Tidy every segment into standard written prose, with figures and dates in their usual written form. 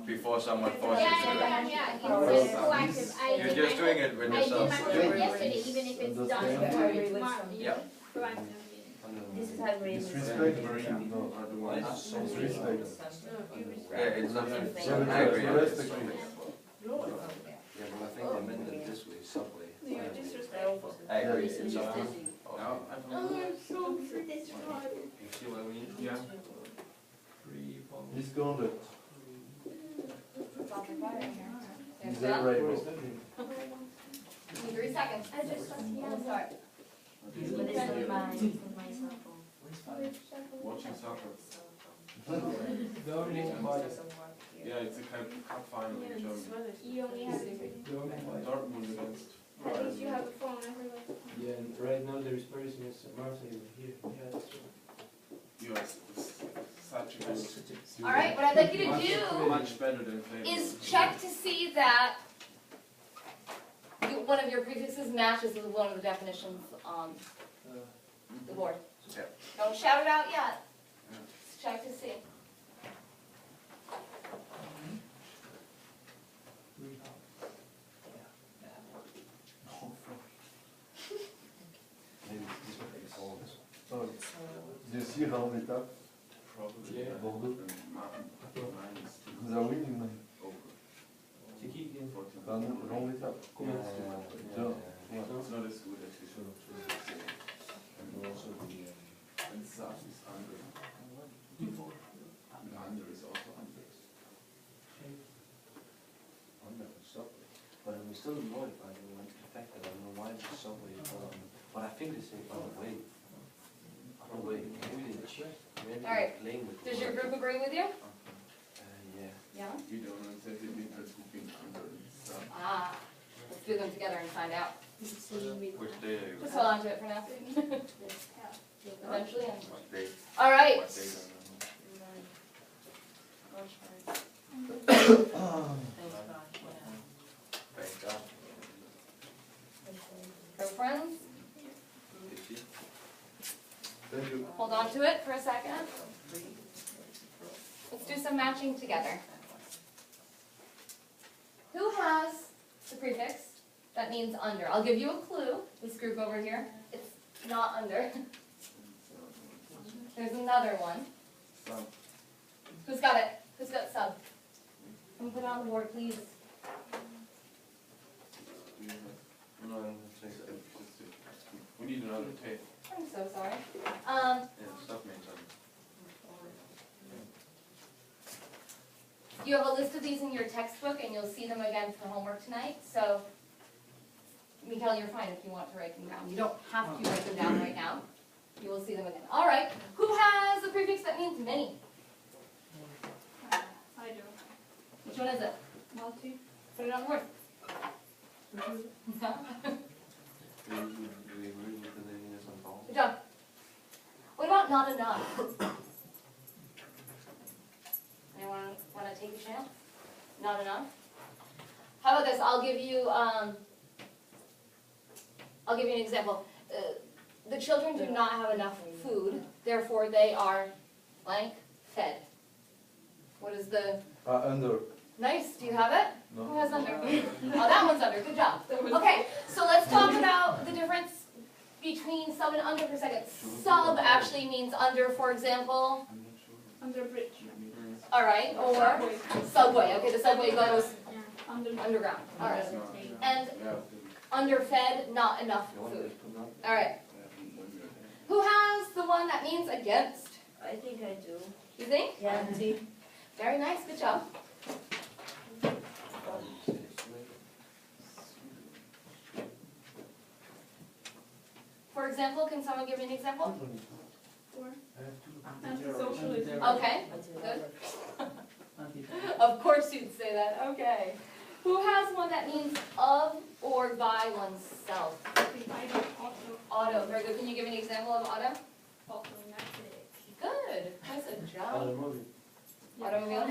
before someone forces you to do it. Yeah, it's proactive. You're just doing it with I did yourself. my homework yesterday, even if it's done tomorrow. Yeah. Proactive. This is how Marine is. Disrespect, no, Otherwise, it's so disrespect. Yeah, it's not. Yeah, but I agree. the rest agree. Yeah, well, I think they meant it this way, subway. I agree. It's It's up. not. Oh, I'm so for this one. You see what I mean? Yeah. He's gone it. He's There's a rainbow. 3 seconds. I just thought you We'll had start. Okay. But it's on my cell phone. Watching soccer. Dortmund, Yeah, it's a cup final in Germany. You only have it. Dortmund against. At least you have a phone. I forgot. yeah, and right now there is Paris against Marseille here. Yeah, that's true. You are such a good. All right, what I'd like you to Much better than do Fable. is check to see that one of your prefixes matches with one of the definitions on the board. Yeah. Don't shout it out yet. Just check to see. Maybe this one is all this. So, do you see round it up? Probably. Yeah. Bordeaux. Minus They are winning, man. over. C'est qui qui Round it up. Combien So, It's not as good as you should have. And also the, And South is 100. And 100 is also 100. under the subway. But I'm still annoyed by the fact that I don't know why the subway is on. But I think they say on the way. On the way. Maybe they cheat. Maybe All right. they're playing with the Does your word. group agree with you? Yeah. Yeah. You don't know centimeters between 100 and South. Ah, let's do them together and find out. Which day are you? Just hold on to it for now. Eventually. What day? All right. What day don't Thank God. Girlfriends, Did she? thank you. hold on to it for a second. Let's do some matching together. Who has the prefix that means under? I'll give you a clue. This group over here, it's not under. There's another one. South. Who's got it? Who's got sub? Can you put it on the board, please? No, I don't think so. We need another tape. I'm so sorry. Yeah, stuff means something. You have a list of these in your textbook, and you'll see them again for homework tonight. So, Mikael, you're fine if you want to write them down. You don't have to write them down right now. You will see them again. All right. Who has a prefix that means many? I do. Which one is it? Multi. Put it on the board. Do we agree with the lady that's on call? Good job. What about not enough? Anyone want to take a chance? Not enough? How about this? I'll give you an example. The children do not have enough food, therefore they are blank fed. What is the, Under. nice, do you have it? Who No. has under? Oh, that one's under, good job. Okay, so let's talk about the difference between sub and under for a second. Sub actually means under, for example, I'm not sure. Under bridge. all right, or subway. Okay, the subway goes Yeah. Under. underground, all right. It's not, And yeah. underfed, not enough You want food. to put on? All right, who has the one that means against? I think I do. You think? Yeah. Very nice, good job. For example, can someone give me an example? Anti-socialism. Okay, good. Of course you'd say that, okay. Who has one that means of or by oneself? I do also. Auto, very good. Can you give me an example of auto? Automatic. Good, that's a job. Automobile. Automobile?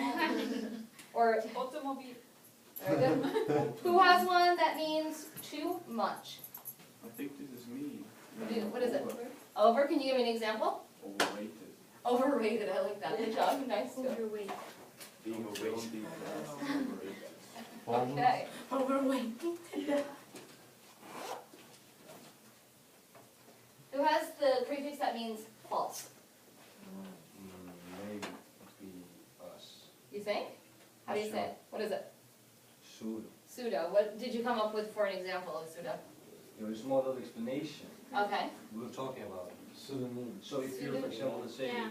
Or, Automobile. very good. Who has one that means too much? I think this is me. What is it? Over, can you give me an example? Overrated. Overrated, I like that. Good job, nice. Good. Overweight. Being Don't overweight. be fast. Okay. Overweight. Who has the prefix that means false? Maybe it'd be us. You think? How do you say it? What is it? Pseudo. Pseudo. What did you come up with for an example of pseudo? There is more little explanation. Okay. We were talking about. Pseudonym. So if you, for example, let's say, Yeah.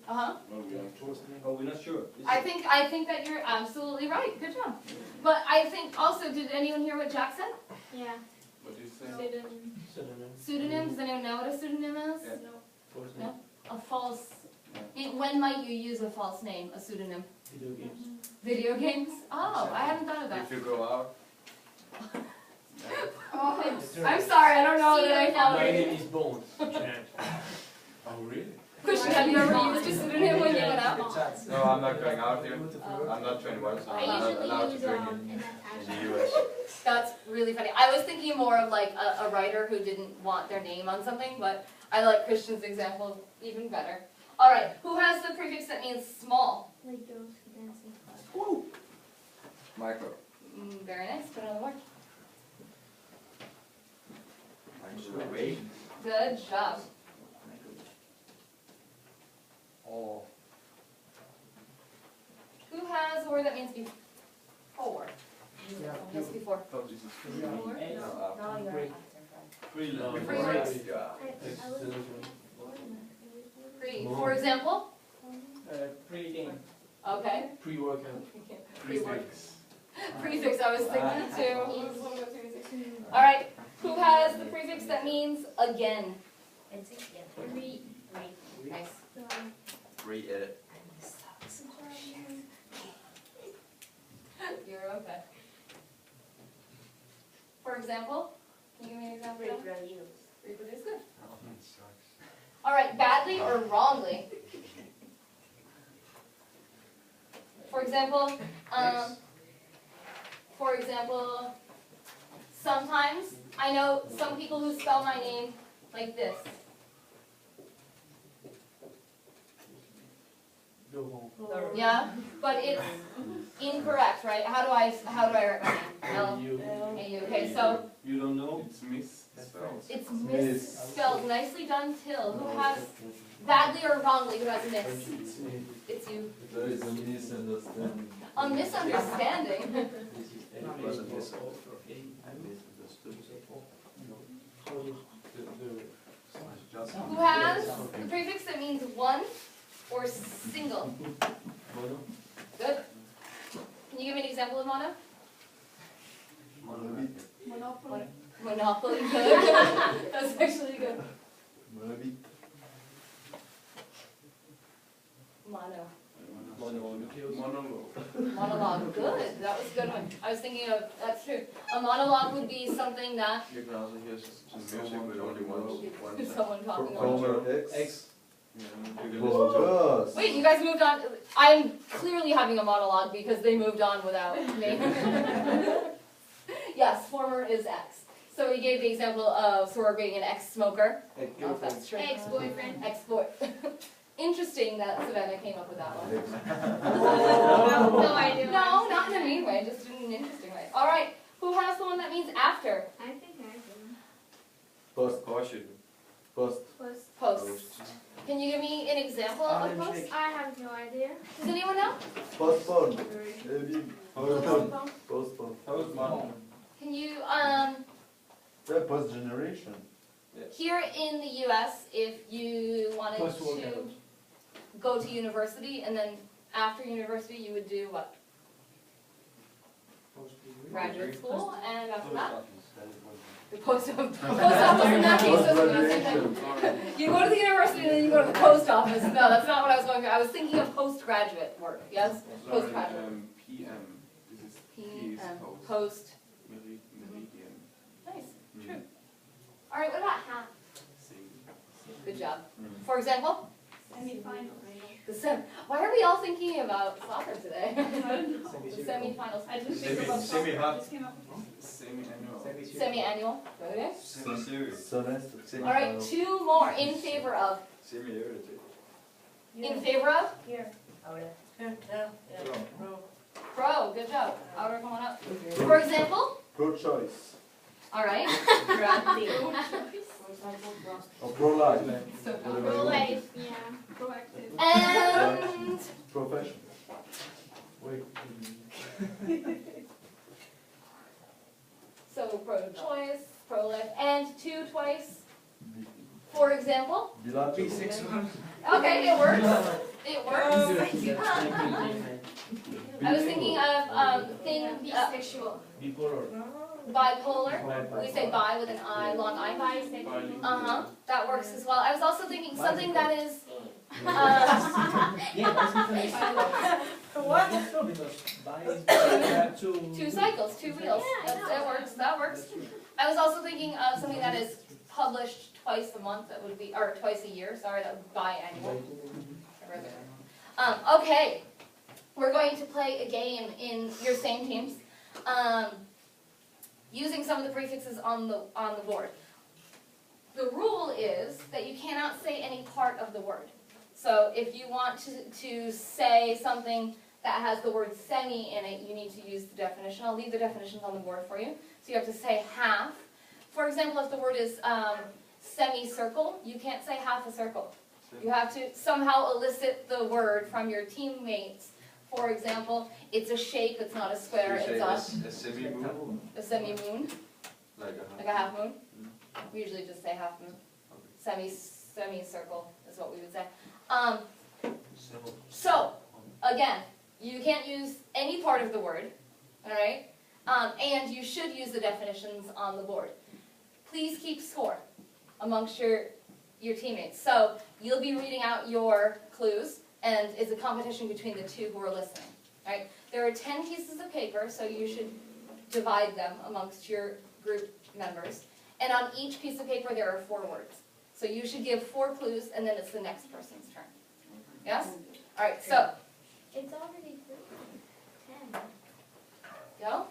Uh-huh. No, we have to. oh, we're not sure. Is I it- think that you're absolutely right. Good job. But I think also, did anyone hear what Jack said? Yeah. What do you say? Pseudonym. Pseudonym. Pseudonym. Does anyone know what a pseudonym is? Yeah. No. First No. name. A false. When might you use a false name? A pseudonym. Video games. Video games. Oh, I hadn't thought of that. If you go out. I'm sorry. I don't know that I My followed. name is Bones. Oh, really? Christian, have you ever used a pseudonym when you went out? No, I'm not going out here. I'm not 21, so I'm not allowed to drink an in the US. That's really funny. I was thinking more of like a writer who didn't want their name on something, but I like Christian's example even better. All right, who has the prefix that means small? Like those dancing. Micro. Very nice. Put it on the board. Microwave. Good job. Oh, Who has a word that means before? Yes, before. Oh, this is Before? Free love. Free words. Yeah. Pre. For example. Pre-game. Okay. Pre-workout. Prefix. Prefix. I was thinking too. All right. Who has the prefix that means again? Re. Nice. Re-edit. You're okay. For example, can you give me an example? Reproduce. Good. All right, badly or wrongly? For example, sometimes I know some people who spell my name like this. Go home. Yeah, but it's incorrect, right? How do I write my name? You. L-A-U. Okay, so You don't know? It's misspelled. it's misspelled. Nicely done, Till. Who has badly or wrongly? Who has a miss? It's you. There is a misunderstanding. A misunderstanding. it was a misunderstanding. Who has the prefix that means one or single? Good. Can you give me an example of mono? Monobi. Monopoly. Monopoly. Good. That's actually good. Monobi. Mono. Monologue. Monologue. Good. That was a good one. I was thinking of, that's true. A monologue would be something that You can also hear some music with only one is sound. someone talking over. Former ex. Yeah, you can Bogus. Wait, you guys moved on. I'm clearly having a monologue because they moved on without me. Yes, former is ex. So we gave the example of Soror being an ex-smoker. Oh, that's true. Ex-boyfriend. Ex-boy. Interesting that Savannah came up with that one. No idea. No, not in a mean way, just in an interesting way. All right, who has the one that means after? I think I do. Post. Caution. Post. Post. Post. Can you give me an example of post? I have no idea. Does anyone know? Postpone. Maybe. Postpone. Postpone. Postpone. That was mine. Can you, Yeah, post generation. here in the US, if you wanted to Post-workout. go to university and then after university you would do what? Graduate school, and after that? The post office. Post office in that case doesn't mean the same thing. You go to the university and then you go to the post office. No, that's not what I was going for. I was thinking of postgraduate work, yes? Sorry, Postgraduate. PM. This is PM, post. post. Meridian. Nice, Mm. true. All right, what about half? See. Good job. Mm. For example, Semi-final. why are we all thinking about soccer today? The semifinals. I just Semi- think about semi-hot. just came up with Semi-annual. Semi-annual. Okay. Semester. All right, two more in favor of. Semi-irritated. In favor of? here. Pro. Good Good job. Outer, come on up. For example, Pro-choice. all right. Or pro-life. Pro-life, yeah, proactive. And Profession. Wait. so pro-choice, pro-life, and two twice. For example. Bilateral. Okay, it works. It works. I was thinking of Bisexual. Bipolar. bipolar. We say bi with an I, long I. Bisexual. That works as well. I was also thinking something that is. Yeah, that's What? No, because bi is Two cycles, two wheels. That works. That works. I was also thinking of something that is published twice a month. That would be, or twice a year. Sorry, that would be biannual. Okay, we're going to play a game in your same teams, using some of the prefixes on the board. The rule is that you cannot say any part of the word. So if you want to say something that has the word semi in it, you need to use the definition. I'll leave the definitions on the board for you. So you have to say half. For example, if the word is semicircle, you can't say half a circle. You have to somehow elicit the word from your teammates. For example, it's a shape, it's not a square, it's a semi-moon, a semi-moon, like like a half moon. We usually just say half moon. Semicircle is what we would say. So, again, you can't use any part of the word, all right? And you should use the definitions on the board. Please keep score amongst your teammates. So you'll be reading out your clues, and it's a competition between the two who are listening. Right? There are 10 pieces of paper, so you should divide them amongst your group members. And on each piece of paper, there are 4 words. So you should give 4 clues, and then it's the next person's turn. Yes? All right. So It's already 10. go.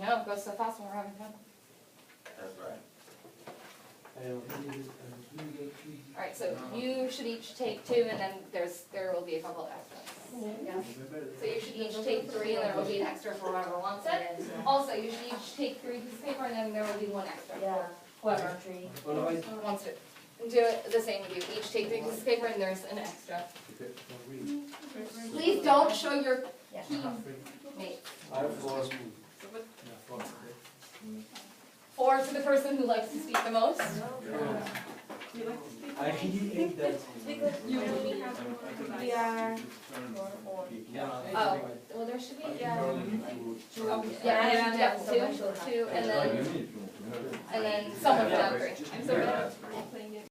No, it goes so fast when we're having fun. That's right. All right. So you should each take 2, and then there will be a couple of extras. Yeah. So you should each take 3, and there will be an extra for whoever wants it. Also, you should each take 3 pieces of paper, and then there will be 1 extra. Yeah. Whoever Otherwise, wants to do it the same with you. Each take 3 pieces of paper, and there's an extra. Please don't show your teammate. I have 4. 4 to the person who likes to speak the most. I hate that. Because you only have we are Oh, well, there should be, yeah. Yeah, Yeah, 2, and then someone down 3.